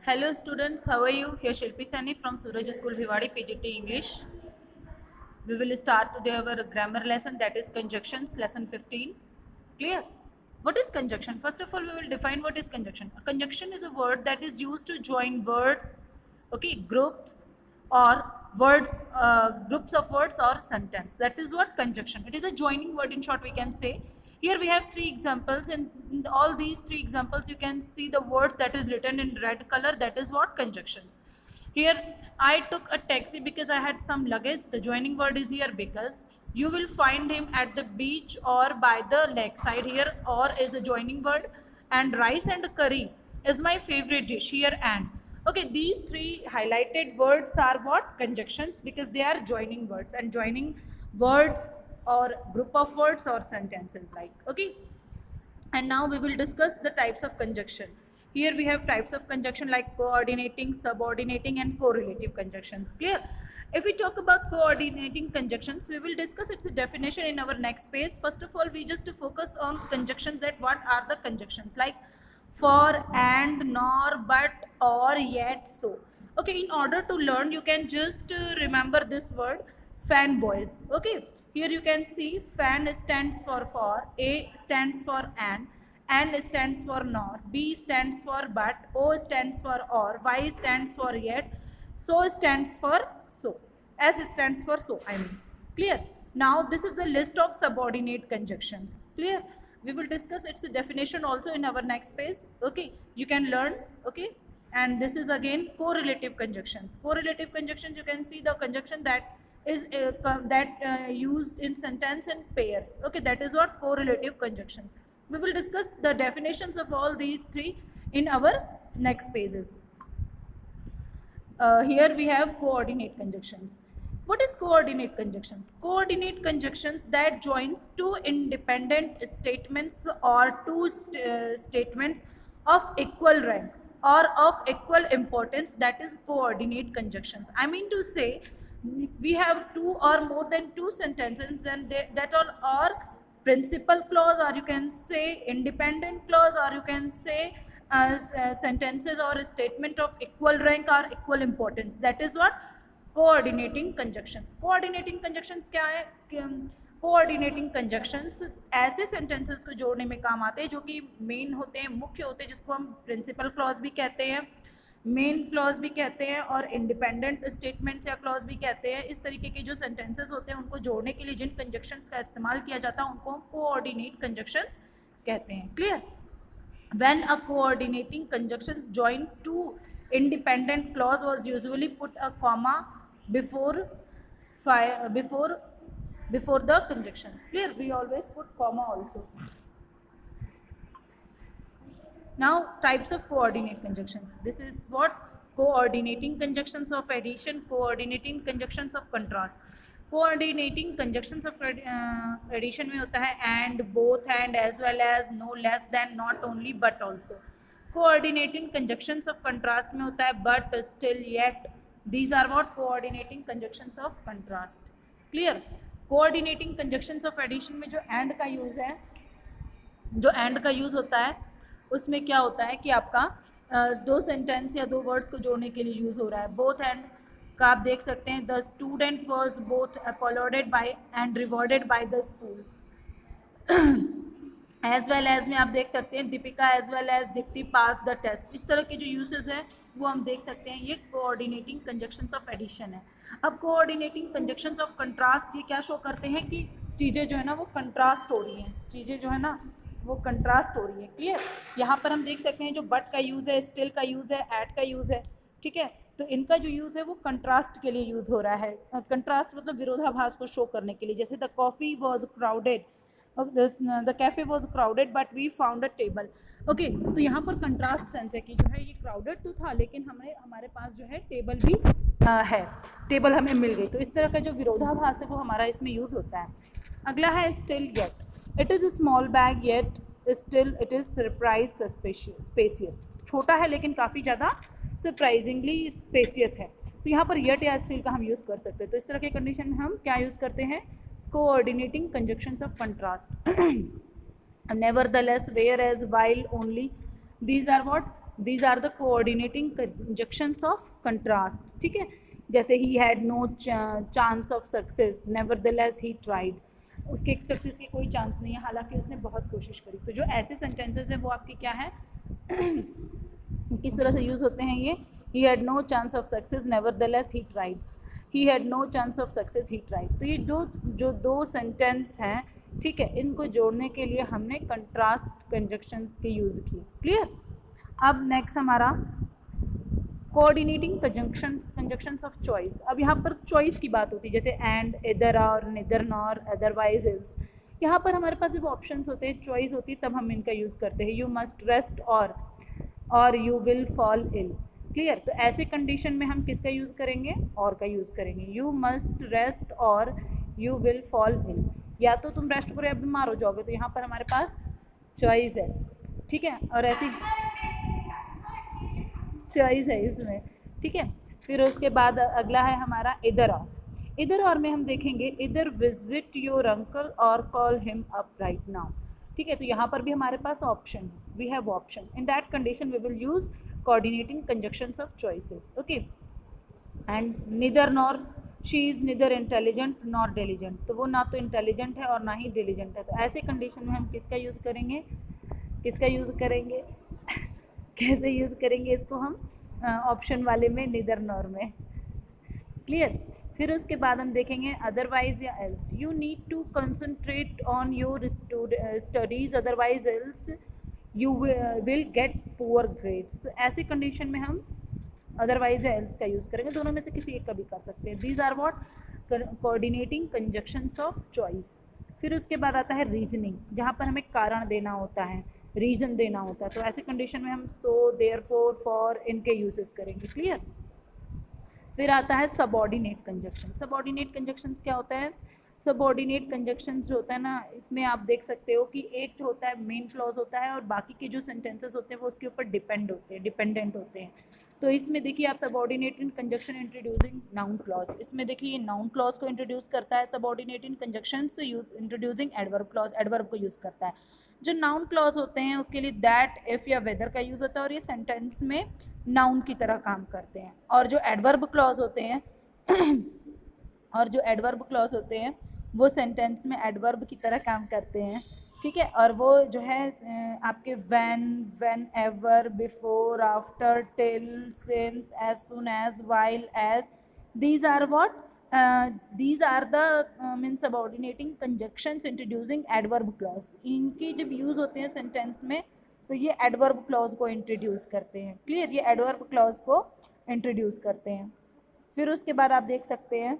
Hello students, how are you? Here Shilpi Sani from Suraj School Bhiwadi PGT English. We will start today our grammar lesson, that is conjunctions, lesson 15. Clear? What is conjunction? First of all, we will define what is conjunction. A conjunction is a word that is used to join words, okay, groups or words, groups of words or sentence. That is what conjunction. It is a joining word, in short we can say. Here we have three examples. In all these three examples you can see the words that is written in red color. That is what conjunctions. Here I took a taxi because I had some luggage. The joining word is here because. You will find him at the beach or by the lakeside. Here or is the joining word, and rice and curry is my favorite dish. Here and. Okay, these three highlighted words are what? Conjunctions, because they are joining words, and joining words or group of words or sentences like. Okay, and now we will discuss the types of conjunction. Here we have types of conjunction like coordinating, subordinating and correlative conjunctions. Clear? If we talk about coordinating conjunctions, we will discuss its definition in our next page. First of all, we just focus on conjunctions, that what are the conjunctions like for, and, nor, but, or, yet, so. Okay, in order to learn, you can just remember this word fanboys. Okay, here you can see fan stands for, A stands for and, N stands for nor, B stands for but, O stands for or, Y stands for yet, so stands for so, S stands for so, I mean. Clear? Now this is the list of subordinate conjunctions. Clear? We will discuss its definition also in our next page. Okay, you can learn. Okay, and this is again correlative conjunctions. Correlative conjunctions, you can see the conjunction that is used in sentence in pairs. Okay, that is what correlative conjunctions. We will discuss the definitions of all these three in our next pages. Here we have coordinate conjunctions. What is coordinate conjunctions? Coordinate conjunctions that joins two independent statements or two statements of equal rank or of equal importance, that is coordinate conjunctions. I mean to say, we have two or more than two sentences, and that all are principal clause, or you can say independent clause, or you can say sentences or a statement of equal rank or equal importance. That is what coordinating conjunctions. Coordinating conjunctions क्या है? Coordinating conjunctions ऐसे sentences को जोड़ने में काम आते हैं जो कि मेन होते हैं, मुख्य होते हैं, जिसको हम प्रिंसिपल क्लॉज भी कहते हैं, मेन क्लॉज भी कहते हैं, और इंडिपेंडेंट स्टेटमेंट्स या क्लॉज भी कहते हैं. इस तरीके के जो सेंटेंसेस होते हैं उनको जोड़ने के लिए जिन कंजक्शंस का इस्तेमाल किया जाता है उनको हम कोऑर्डिनेट कंजक्शंस कहते हैं. Clear? When a coordinating conjunctions join two independent clause was usually put a comma before the conjunctions. Clear? We always put comma also. Now types of coordinate conjunctions. This is what coordinating conjunctions of addition, coordinating conjunctions of contrast. Coordinating conjunctions of addition में होता है and, both, and, as well as, no, less than, not only, but also. Coordinating conjunctions of contrast में होता है but, still, yet. These are what coordinating conjunctions of contrast. Clear? Coordinating conjunctions of addition में जो and का use है, जो and का use होता है, उसमें क्या होता है कि आपका दो सेंटेंस या दो वर्ड्स को जोड़ने के लिए यूज़ हो रहा है. बोथ एंड का आप देख सकते हैं, the student was both applauded by and rewarded by the school. As well as में आप देख सकते हैं, Deepika as well as Deepti pass the test. इस तरह के जो यूसेज हैं वो हम देख सकते हैं. ये कोऑर्डिनेटिंग कंजक्शंस ऑफ एडिशन है. अब कोऑर्डिनेटिंग कंजक्शंस ऑफ कंट्रास्ट ये क्या शो करते हैं कि चीज़ें जो है ना वो कंट्रास्ट हो रही हैं, चीज़ें जो है ना वो कंट्रास्ट हो रही है. क्लियर? यहाँ पर हम देख सकते हैं जो बट का यूज़ है, स्टिल का यूज़ है, एट का यूज़ है. ठीक है, तो इनका जो यूज़ है वो कंट्रास्ट के लिए यूज़ हो रहा है. कंट्रास्ट मतलब विरोधाभास को शो करने के लिए. जैसे the coffee was crowded, the cafe was crowded but we found a table. Okay, तो यहाँ पर कंट्रास्ट सेंस है कि जो है ये क्राउडेड तो था लेकिन हमारे पास जो है टेबल भी है, टेबल हमें मिल गई. तो इस तरह का जो विरोधाभास है वो हमारा इसमें यूज़ होता है. अगला है still yet. It is a small bag yet still it is surprise spacious. छोटा है लेकिन काफ़ी ज़्यादा सरप्राइजिंगली स्पेसियस है. तो यहाँ पर येट या स्टिल का हम यूज़ कर सकते हैं. तो इस तरह के कंडीशन में हम क्या यूज़ करते हैं? Coordinating conjunctions of contrast. Nevertheless, whereas, while, only. These are what these are the coordinating conjunctions of contrast, ठीक है। जैसे he had no chance of success nevertheless he tried, उसके सक्सेस की कोई चांस नहीं है हालांकि उसने बहुत कोशिश करी। तो जो ऐसे सेंटेंसेस हैं वो आपके क्या है किस तरह से यूज़ होते हैं ये, he had no chance of success nevertheless he tried, he had no chance of success he tried. तो ये जो दो सेंटेंस हैं, ठीक है, इनको जोड़ने के लिए हमने कंट्रास्ट कंजक्शंस के यूज़ किए। क्लियर। अब नेक्स्ट हमारा कोऑर्डिनेटिंग कंजक्शंस ऑफ चॉइस। अब यहाँ पर चॉइस की बात होती है, जैसे एंड, इधर और, निदर नॉर, अदरवाइज इल्स। यहाँ पर हमारे पास जब ऑप्शंस होते हैं, चॉइस होती है, तब हम इनका यूज़ करते हैं। यू मस्ट रेस्ट और you will fall ill. Clear. तो ऐसे कंडीशन में हम किसका यूज़ करेंगे, और का यूज़ करेंगे। यू मस्ट रेस्ट और यू विल फॉल इल, या तो तुम रेस्ट करो या बीमार हो जाओगे। तो यहाँ पर हमारे पास चॉइस है, ठीक है, और ऐसी चॉइस है इसमें, ठीक है। फिर उसके बाद अगला है हमारा इधर और। इधर और में हम देखेंगे इधर विजिट योर अंकल और call him up right now, ठीक है। तो यहाँ पर भी हमारे पास ऑप्शन है, we have option. In that condition we will use coordinating conjunctions of choices, okay. And neither nor, she is neither intelligent nor diligent, तो वो ना तो इंटेलिजेंट है और ना ही डिलीजेंट है। तो ऐसे कंडीशन में हम किसका यूज़ करेंगे, किसका यूज़ करेंगे कैसे यूज़ करेंगे इसको हम, ऑप्शन वाले में, निदर नॉर में। क्लियर। फिर उसके बाद हम देखेंगे अदरवाइज या else. You need to concentrate on your studies otherwise else you will get poor grades. तो ऐसे कंडीशन में हम अदरवाइज या एल्स का यूज़ करेंगे, दोनों में से किसी एक का भी कर सकते हैं। These are what coordinating conjunctions of choice. फिर उसके बाद आता है रीजनिंग, जहाँ पर हमें कारण देना होता है, रीज़न देना होता है। तो ऐसे कंडीशन में हम सो, देयरफॉर, फॉर, इनके यूजेस करेंगे। क्लियर। फिर आता है सबऑर्डिनेट कंजक्शन। सबऑर्डिनेट कंजक्शंस क्या होता है, सबऑर्डिनेट कंजक्शंस जो होता है ना, इसमें आप देख सकते हो कि एक जो होता है मेन क्लॉज होता है और बाकी के जो सेंटेंसेस होते हैं वो उसके ऊपर डिपेंडेंट होते हैं। तो इसमें देखिए आप subordinating conjunction introducing noun clause, इसमें देखिए ये नाउन क्लॉज को इंट्रोड्यूस करता है। Subordinating conjunctions introducing adverb clause, adverb को यूज़ करता है। जो नाउन क्लॉज होते हैं उसके लिए दैट, इफ़ या वेदर का यूज़ होता है और ये सेंटेंस में नाउन की तरह काम करते हैं। और जो एडवर्ब क्लॉज होते हैं और जो एडवर्ब क्लॉज होते हैं वो सेंटेंस में एडवर्ब की तरह काम करते हैं, ठीक है। और वो जो है आपके when, whenever, before, after, till, since, as soon as, while, as, these are what these are the mean subordinating conjunctions introducing adverb clause। इनकी जब यूज़ होते हैं सेंटेंस में तो ये एडवर्ब क्लॉज को इंट्रोड्यूस करते हैं। क्लियर। ये एडवर्ब क्लॉज को इंट्रोड्यूस करते हैं। फिर उसके बाद आप देख सकते हैं